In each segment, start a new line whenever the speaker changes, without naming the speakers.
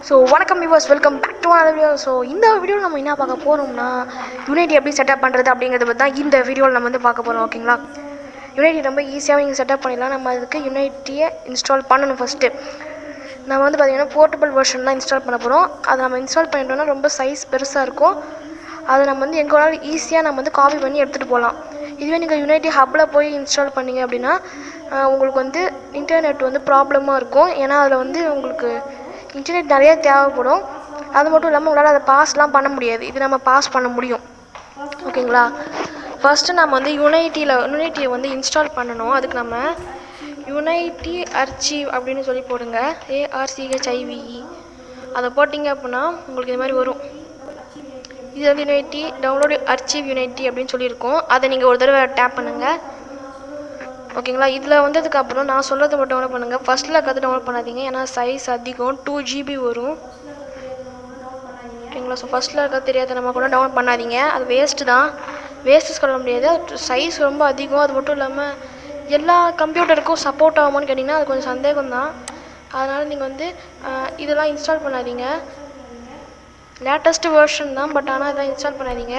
So வணக்கம் viewers, welcome back to another video. So இந்த வீடியோவில் நம்ம என்ன பார்க்க போகிறோம்னா யுனைட்டி எப்படி செட்டப் பண்ணுறது அப்படிங்கிறத பற்றி தான் இந்த வீடியோவில் நம்ம வந்து பார்க்க போகிறோம். ஓகேங்களா, யுனைட்டி ரொம்ப ஈஸியாக நீங்கள் செட்டப் பண்ணிடலாம். நம்ம அதுக்கு யுனைட்டியை இன்ஸ்டால் பண்ணணும். ஃபஸ்ட்டு நம்ம வந்து பார்த்திங்கன்னா போர்ட்டபிள் வெர்ஷன் தான் இன்ஸ்டால் பண்ண போகிறோம். அதை நம்ம இன்ஸ்டால் பண்ணிட்டோம்னா ரொம்ப சைஸ் பெருசாக இருக்கும். அதை நம்ம வந்து எங்கே வேணாலும் ஈஸியாக நம்ம வந்து காப்பி பண்ணி எடுத்துகிட்டு போகலாம். இதுவே நீங்கள் யுனைட்டி ஹப்பில் போய் இன்ஸ்டால் பண்ணிங்க அப்படின்னா உங்களுக்கு வந்து இன்டர்நெட் வந்து ப்ராப்ளமாக இருக்கும். ஏன்னா அதில் வந்து உங்களுக்கு இன்டர்நெட் நிறைய தேவைப்படும். அது மட்டும் இல்லாமல் உங்களால் அதை பாஸ்லாம் பண்ண முடியாது. இது நம்ம பாஸ் பண்ண முடியும். ஓகேங்களா, ஃபஸ்ட்டு நம்ம வந்து யுனைட்டியை வந்து இன்ஸ்டால் பண்ணணும். அதுக்கு நம்ம யுனைட்டி அர்ச்சீவ் அப்படின்னு சொல்லி போடுங்க, ARCHIVE. அதை போட்டிங்க அப்படின்னா உங்களுக்கு இது மாதிரி வரும். இது வந்து யுனைட்டி டவுன்லோடு அர்ச்சீவ் யுனைட்டி அப்படின்னு சொல்லியிருக்கோம். அதை நீங்கள் ஒரு தடவை டேப் பண்ணுங்கள். ஓகேங்களா, இதில் வந்ததுக்கப்புறம் நான் சொல்கிறத மட்டும் டவுன்லோட் பண்ணுங்கள். ஃபஸ்ட்டில் இருக்கிறது டவுன்லோட் பண்ணாதீங்க, ஏன்னா சைஸ் அதிகம், 2 GB வரும். ஓகேங்களா, ஸோ ஃபஸ்ட்டில் இருக்கிறது தெரியாத நம்ம கூட டவுன்லோட் பண்ணாதீங்க. அது வேஸ்ட்டு தான், வேஸ்ட்டு சொல்ல முடியாது. சைஸ் ரொம்ப அதிகம். அது மட்டும் இல்லாமல் எல்லா கம்ப்யூட்டருக்கும் சப்போர்ட் ஆகுமான்னு கேட்டிங்கன்னா அது கொஞ்சம் சந்தேகம் தான். அதனால் நீங்கள் வந்து இதெல்லாம் இன்ஸ்டால் பண்ணாதீங்க. லேட்டஸ்ட்டு வெர்ஷன் தான், பட் ஆனால் இதெல்லாம் இன்ஸ்டால் பண்ணாதீங்க.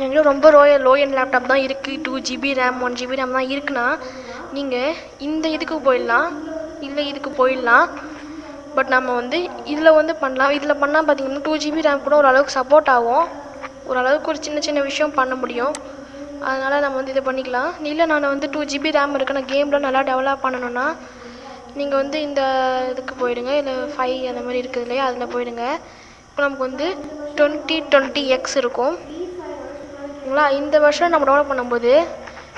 எங்களும் ரொம்ப லோ எண்ட் லேப்டாப் தான் இருக்குது. 2 GB ரேம் 1 GB ரேம் தான் இருக்குன்னா நீங்கள் இந்த இதுக்கு போயிடலாம், இல்லை இதுக்கு போயிடலாம். பட் நம்ம வந்து இதில் வந்து பண்ணலாம். இதில் பண்ணால் பார்த்திங்கன்னா 2 GB ரேம் கூட ஓரளவுக்கு சப்போர்ட் ஆகும். ஓரளவுக்கு ஒரு சின்ன சின்ன விஷயம் பண்ண முடியும். அதனால் நம்ம வந்து இதை பண்ணிக்கலாம். இல்லை நான் வந்து 2 GB ரேம் இருக்குது, நான் கேமில் நல்லா டெவலப் பண்ணணுன்னா நீங்கள் வந்து இந்த இதுக்கு போயிடுங்க. இல்லை 5 அந்த மாதிரி இருக்குது இல்லையா, அதில் போயிடுங்க. இப்போ நமக்கு வந்து 2020X இருக்கும். ஓகேங்களா, இந்த வருஷம் நம்ம டவுன்லோட் பண்ணும்போது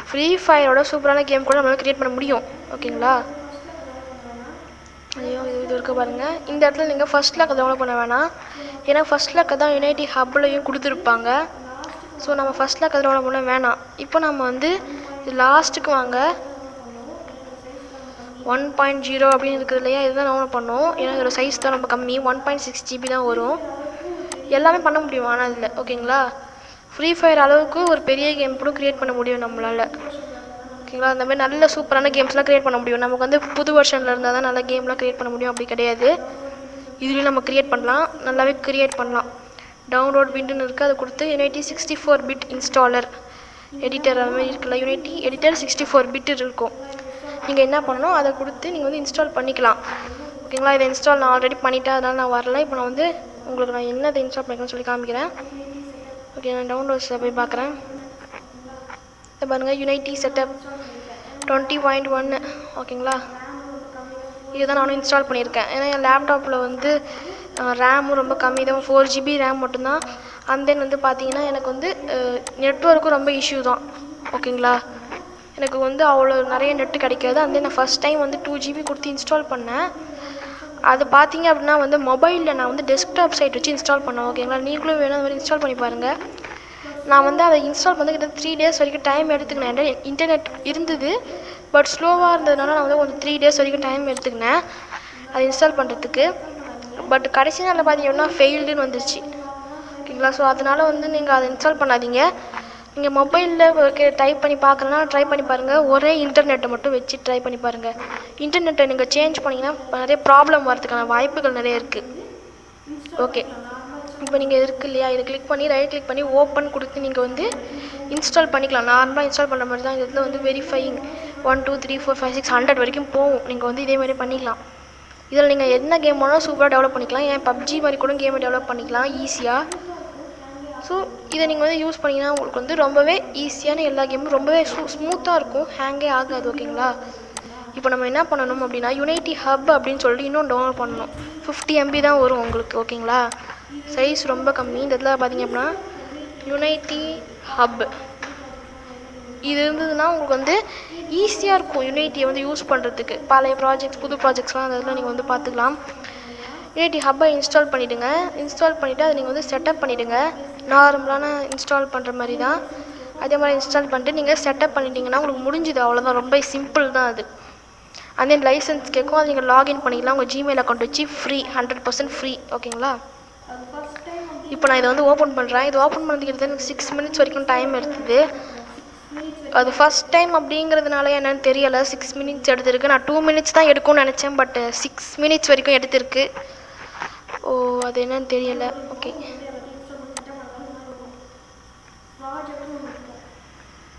ஃப்ரீ ஃபயரோட சூப்பரான கேம் கூட நம்மளால் க்ரியேட் பண்ண முடியும். ஓகேங்களா, ஐயோ இது இருக்க பாருங்கள். இந்த இடத்துல நீங்கள் ஃபஸ்ட் லாக்கை டவுன்லோட் பண்ண வேணாம், ஏன்னா ஃபஸ்ட் லாக்கை தான் யுனைட்டி ஹப்லையும் கொடுத்துருப்பாங்க. ஸோ நம்ம ஃபஸ்ட் லாக்கை டவுன்லோட் பண்ண வேணாம். இப்போ நம்ம வந்து லாஸ்ட்டுக்கு வாங்க, 1.0 அப்படின்னு இருக்குது இல்லையா, இதுதான் டவுன்லோட் பண்ணோம். ஏன்னா இதோட சைஸ் தான் ரொம்ப கம்மி, 1.6 GB தான் வரும். எல்லாமே பண்ண முடியும் ஆனால் இதில். ஓகேங்களா, ஃப்ரீ ஃபயர் அளவுக்கு ஒரு பெரிய கேம் கூட க்ரியேட் பண்ண முடியும் நம்மளால். ஓகேங்களா, அந்த மாதிரி நல்ல சூப்பரான கேம்ஸ்லாம் க்ரியேட் பண்ண முடியும். நமக்கு வந்து புது வெர்ஷனில் இருந்தால் தான் நல்ல கேம்லாம் க்ரியேட் பண்ண முடியும், அப்படி கிடையாது. இதுலேயும் நம்ம க்ரியேட் பண்ணலாம், நல்லாவே க்ரியேட் பண்ணலாம். டவுன்லோட் பிட்டுன்னு இருக்குது, அதை கொடுத்து யுனைட்டி 64 பிட் இன்ஸ்டாலர் எடிட்டர் அது மாதிரி இருக்குல்ல, யுனைட்டி எடிட்டர் 64 பிட் இருக்கும். நீங்கள் என்ன பண்ணணும், அதை கொடுத்து நீங்கள் வந்து இன்ஸ்டால் பண்ணிக்கலாம். ஓகேங்களா, இதை இன்ஸ்டால் நான் ஆல்ரெடி பண்ணிவிட்டேன், அதனால் நான் வரல. இப்போ நான் வந்து உங்களுக்கு நான் என்னதை இன்ஸ்டால் பண்ணிக்கணும்னு சொல்லி காமிக்கிறேன். ஓகே, நான் டவுன்லோட்ஸில் போய் பார்க்குறேன். இதை பாருங்கள், யுனைட்டி செட்டப் 20.1. ஓகேங்களா, இதுதான் நானும் இன்ஸ்டால் பண்ணியிருக்கேன். ஏன்னா என் லேப்டாப்பில் வந்து ரேமும் ரொம்ப கம்மி தான், 4 GB ரேம் மட்டும்தான். அண்ட் தென் வந்து பார்த்தீங்கன்னா எனக்கு வந்து நெட்ஒர்க்கும் ரொம்ப இஷ்யூ தான். ஓகேங்களா, எனக்கு வந்து அவ்வளோ நிறைய நெட்டு கிடைக்காது. அண்ட் தென் நான் ஃபஸ்ட் டைம் வந்து 2 GB கொடுத்து இன்ஸ்டால் பண்ணேன். அது பார்த்தீங்க அப்படின்னா வந்து மொபைலில் நான் வந்து டெஸ்க்டாப் சைட் வச்சு இன்ஸ்டால் பண்ணேன். ஓகேங்களா, நீங்களும் வேணும் அது மாதிரி இன்ஸ்டால் பண்ணி பாருங்கள். நான் வந்து அதை இன்ஸ்டால் பண்ணி கிட்ட 3 days வரைக்கும் டைம் எடுத்துக்கினேன். இன்டர்நெட் இருந்தது, பட் ஸ்லோவாக இருந்ததுனால நான் வந்து கொஞ்சம் 3 days வரைக்கும் டைம் எடுத்துக்கினேன் அதை இன்ஸ்டால் பண்ணுறதுக்கு. பட் கடைசி நாளில் பார்த்தீங்கன்னா ஃபெயில்டுன்னு வந்துருச்சு. ஓகேங்களா, ஸோ அதனால் வந்து நீங்கள் அதை இன்ஸ்டால் பண்ணாதீங்க. நீங்கள் மொபைலில் டைப் பண்ணி பார்க்குறேன்னா ட்ரை பண்ணி பாருங்கள். ஒரே இன்டர்நெட்டை மட்டும் வச்சு ட்ரை பண்ணி பாருங்கள். இன்டர்நெட்டை நீங்கள் சேஞ்ச் பண்ணிங்கன்னா நிறைய ப்ராப்ளம் வரதுக்கான வாய்ப்புகள் நிறைய இருக்குது. ஓகே, இப்போ நீங்கள் இருக்குது இல்லையா, இதை கிளிக் பண்ணி ரைட் கிளிக் பண்ணி ஓப்பன் கொடுத்து நீங்கள் வந்து இன்ஸ்டால் பண்ணிக்கலாம். நார்மலாக இன்ஸ்டால் பண்ணுற மாதிரி தான். இதில் வந்து வெரிஃபையிங் 1 2 3 4 5 6 100 வரைக்கும் போகும். நீங்கள் வந்து இதே மாதிரி பண்ணிக்கலாம். இதில் நீங்கள் என்ன கேம் வேணாலும் சூப்பராக டெவலப் பண்ணிக்கலாம். ஏன் பப்ஜி மாதிரி கூட கேமை டெவலப் பண்ணிக்கலாம் ஈஸியாக. ஸோ இதை நீங்கள் வந்து யூஸ் பண்ணிங்கன்னா உங்களுக்கு வந்து ரொம்பவே ஈஸியான எல்லா கேமும் ரொம்பவே ஸ்மூத்தாக இருக்கும், ஹேங்கே ஆகாது. ஓகேங்களா, இப்போ நம்ம என்ன பண்ணணும் அப்படின்னா யுனைட்டி ஹப் அப்படின்னு சொல்லிட்டு இன்னும் டவுன்லோட் பண்ணணும். 50 MB தான் வரும் உங்களுக்கு. ஓகேங்களா, சைஸ் ரொம்ப கம்மி. இந்த இடத்துல பார்த்தீங்க அப்படின்னா யுனைட்டி ஹப் இது இருந்ததுன்னா உங்களுக்கு வந்து ஈஸியாக இருக்கும் யுனைட்டியை வந்து யூஸ் பண்ணுறதுக்கு. பழைய ப்ராஜெக்ட்ஸ் புது ப்ராஜெக்ட்ஸ்லாம் அந்த இதில் நீங்கள் வந்து பார்த்துக்கலாம். யுனைட்டி ஹப்பை இன்ஸ்டால் பண்ணிவிடுங்க. இன்ஸ்டால் பண்ணிவிட்டு அதை நீங்கள் வந்து செட்டப் பண்ணிவிடுங்க. நார்மலான இன்ஸ்டால் பண்ணுற மாதிரி தான். அதே மாதிரி இன்ஸ்டால் பண்ணிட்டு நீங்கள் செட்டப் பண்ணிட்டீங்கன்னா உங்களுக்கு முடிஞ்சுது, அவ்வளோதான். ரொம்ப சிம்பிள் தான் அது. அண்ட் தென் லைசன்ஸ் கேட்கும், அது நீங்கள் லாகின் பண்ணிக்கலாம் உங்கள் ஜிமெயில் அக்கௌண்ட் வச்சு. Free, 100% free. ஓகேங்களா, இப்போ நான் இதை வந்து ஓப்பன் பண்ணுறேன். இது ஓப்பன் பண்ணுறதுக்கு எனக்கு 6 minutes வரைக்கும் டைம் எடுத்தது. அது ஃபஸ்ட் டைம் அப்படிங்கிறதுனால என்னன்னு தெரியலை 6 மினிட்ஸ் எடுத்திருக்கு. நான் 2 மினிட்ஸ் தான் எடுக்கும்னு நினச்சேன், பட் 6 மினிட்ஸ் வரைக்கும் எடுத்திருக்கு. ஓ அது என்னன்னு தெரியலை. ஓகே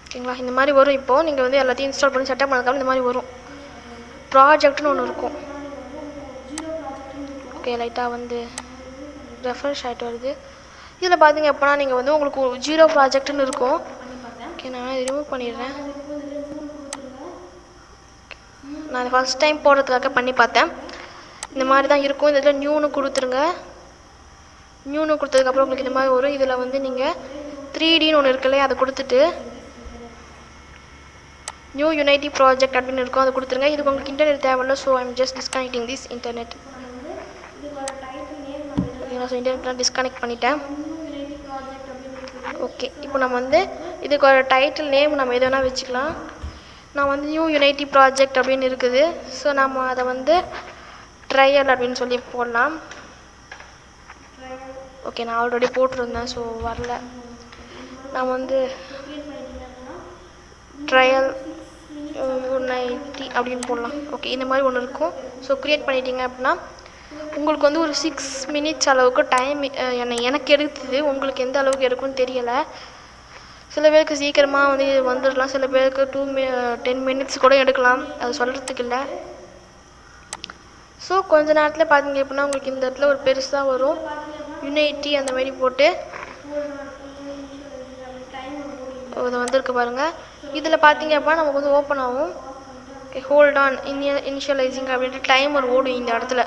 ஓகேங்களா, இந்த மாதிரி வரும். இப்போது நீங்கள் வந்து எல்லாத்தையும் இன்ஸ்டால் பண்ணி செட்டப் பண்ணதுக்காக இந்த மாதிரி வரும். ப்ராஜெக்ட்னு ஒன்று இருக்கும். ஓகே லைட்டாக வந்து ரெஃப்ரெஷ் ஆகிட்டு வருது. இதில் பார்த்தீங்க அப்படின்னா நீங்கள் வந்து உங்களுக்கு 0 ப்ராஜெக்ட்னு இருக்கும். ஓகே நான் இதை ரிமூவ் பண்ணிடுறேன். நான் ஃபஸ்ட் டைம் போடுறதுக்காக பண்ணி பார்த்தேன். இந்த மாதிரி தான் இருக்கும். இந்த இதில் நியூன்னு கொடுத்துருங்க. நியூன்னு கொடுத்ததுக்கப்புறம் உங்களுக்கு இந்த மாதிரி வரும். இதில் வந்து நீங்கள் 3Dன்னு ஒன்று இருக்குல்ல, அதை கொடுத்துட்டு நியூ யுனைட்டி ப்ராஜெக்ட் அப்படின்னு இருக்கும், அதை கொடுத்துருங்க. இதுக்கு உங்களுக்கு இன்டர்நெட் தேவையில்ல, so I'm just disconnecting this internet. ஓகேங்களா, ஸோ இன்டர்நெட்லாம் டிஸ்கனெக்ட் பண்ணிட்டேன். ஓகே இப்போ நம்ம வந்து இதுக்கு ஒரு டைட்டில் நேம் நம்ம எது வேணால் வச்சுக்கலாம். நான் வந்து நியூ யுனைட்டி ப்ராஜெக்ட் அப்படின்னு இருக்குது, ஸோ நம்ம அதை வந்து ட்ரையல் அப்படின்னு சொல்லி போடலாம். ஓகே நான் ஆல்ரெடி போட்டிருந்தேன், ஸோ வரல. நான் வந்து ட்ரையல் யுனைட்டி அப்படின்னு போடலாம். ஓகே இந்த மாதிரி ஒன்று இருக்கும். ஸோ க்ரியேட் பண்ணிட்டீங்க அப்படின்னா உங்களுக்கு வந்து ஒரு 6 மினிட்ஸ் அளவுக்கு டைம் எனக்கு எடுக்குது. உங்களுக்கு எந்த அளவுக்கு எடுக்கும்னு தெரியலை. சில பேருக்கு சீக்கிரமாக வந்து வந்துடலாம், சில பேருக்கு 10 மினிட்ஸ் கூட எடுக்கலாம், அது சொல்கிறதுக்கு இல்லை. ஸோ கொஞ்ச நேரத்தில் பார்த்தீங்க அப்படின்னா உங்களுக்கு இந்த இடத்துல ஒரு பெருசாக வரும் யுனைட்டி அந்த மாதிரி போட்டு இது வந்திருக்கு பாருங்கள். இதில் பார்த்தீங்க அப்படின்னா நமக்கு வந்து ஓப்பன் ஆகும். ஓகே ஹோல்ட் ஆன் இனிஷியலைசிங் அப்படின்ட்டு டைமர் ஓடும் இந்த இடத்துல.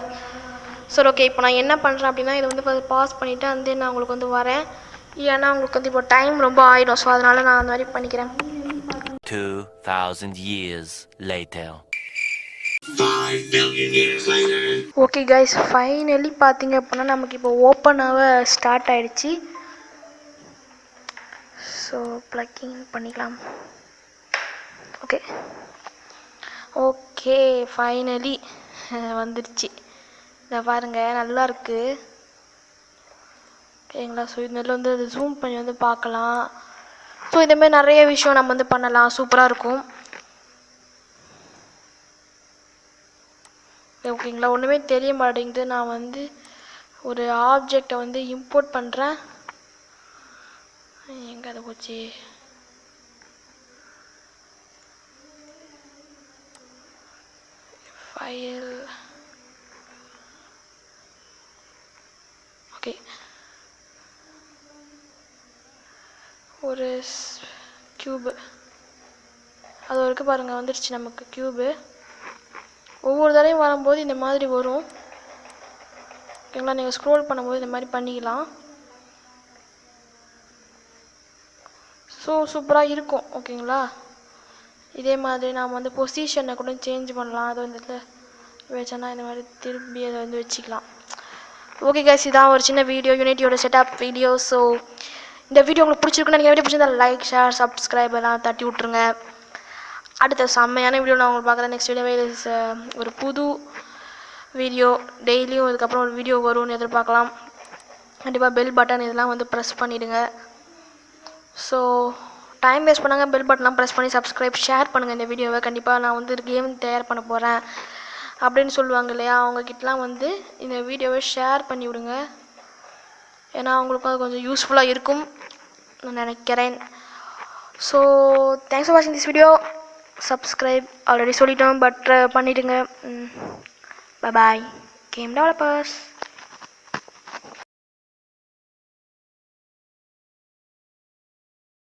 சரி ஓகே இப்போ நான் என்ன பண்ணுறேன் அப்படின்னா இதை வந்து பாஸ் பண்ணிவிட்டு அந்த நான் உங்களுக்கு வந்து வரேன். ஏன்னா உங்களுக்கு வந்து இப்போ டைம் ரொம்ப ஆயிடும், ஸோ அதனால் நான் அந்த மாதிரி பண்ணிக்கிறேன்.
2000 years later.
5 million years later.
Okay guys finally பார்த்தீங்க அப்படின்னா நமக்கு இப்போ ஓப்பன் ஆக ஸ்டார்ட் ஆகிடுச்சு. ஸோ ப்ளக்கிங் பண்ணிக்கலாம். ஓகே ஓகே ஃபைனலி வந்துடுச்சு. இதை பாருங்கள் நல்லா இருக்குது. ஓகேங்களா, ஸோ இதில் வந்து ஜூம் பண்ணி வந்து பார்க்கலாம். ஸோ இதேமாதிரி நிறைய விஷயம் நம்ம வந்து பண்ணலாம், சூப்பராக இருக்கும். ஓகேங்களா, ஒன்றுமே தெரிய மாட்டேங்குது. நான் வந்து ஒரு ஆப்ஜெக்டை வந்து இம்போர்ட் பண்ணுறேன். எங்கே அதை போச்சு? ஃபைல். ஓகே ஒரு க்யூபு அது வரைக்கும் பாருங்கள் வந்துடுச்சு நமக்கு க்யூபு. ஒவ்வொரு தடவையும் வரும்போது இந்த மாதிரி வரும். ஓகேங்களா, நீங்கள் ஸ்க்ரோல் பண்ணும்போது இந்த மாதிரி பண்ணிக்கலாம். ஸோ சூப்பராக இருக்கும். ஓகேங்களா, இதே மாதிரி நாம் வந்து பொசிஷனை கூட சேஞ்ச் பண்ணலாம். அதை வந்து வச்சோன்னா இந்த மாதிரி திரும்பி அதை வந்து வச்சுக்கலாம். ஓகே கைஸ், இதான் ஒரு சின்ன வீடியோ, யூனிட்டியோட செட்டப் வீடியோ. ஸோ இந்த வீடியோ உங்களுக்கு பிடிச்சிருக்குன்னு நீங்கள் வீடியோ பிடிச்சிருந்தா லைக் ஷேர் சப்ஸ்கிரைப் எல்லாம் தட்டி விட்ருங்க. அடுத்த செம்மையான வீடியோ நான் உங்களுக்கு பார்க்குறேன். நெக்ஸ்ட் வீடியோவே ஒரு புது வீடியோ டெய்லியும் இதுக்கப்புறம் ஒரு வீடியோ வரும்னு எதிர்பார்க்கலாம். கண்டிப்பாக பெல் பட்டன் இதெல்லாம் வந்து ப்ரெஸ் பண்ணிவிடுங்க. ஸோ டைம் வேஸ்ட் பண்ணாங்க, பெல் பட்டன்லாம் ப்ரெஸ் பண்ணி சப்ஸ்கிரைப் ஷேர் பண்ணுங்கள் இந்த வீடியோவை. கண்டிப்பாக நான் வந்து கேம் தயார் பண்ண போகிறேன் அப்படின்னு சொல்லுவாங்க இல்லையா, அவங்கக்கிட்டலாம் வந்து இந்த வீடியோவை ஷேர் பண்ணி விடுங்க. ஏன்னா அவங்களுக்கும் அது கொஞ்சம் யூஸ்ஃபுல்லாக இருக்கும் நான் நினைக்கிறேன். ஸோ தேங்க்ஸ் ஃபார் வாட்சிங் திஸ் வீடியோ. சப்ஸ்கிரைப் ஆல்ரெடி சொல்லிட்டோம், பட் பண்ணிவிடுங்க. Bye bye game developers.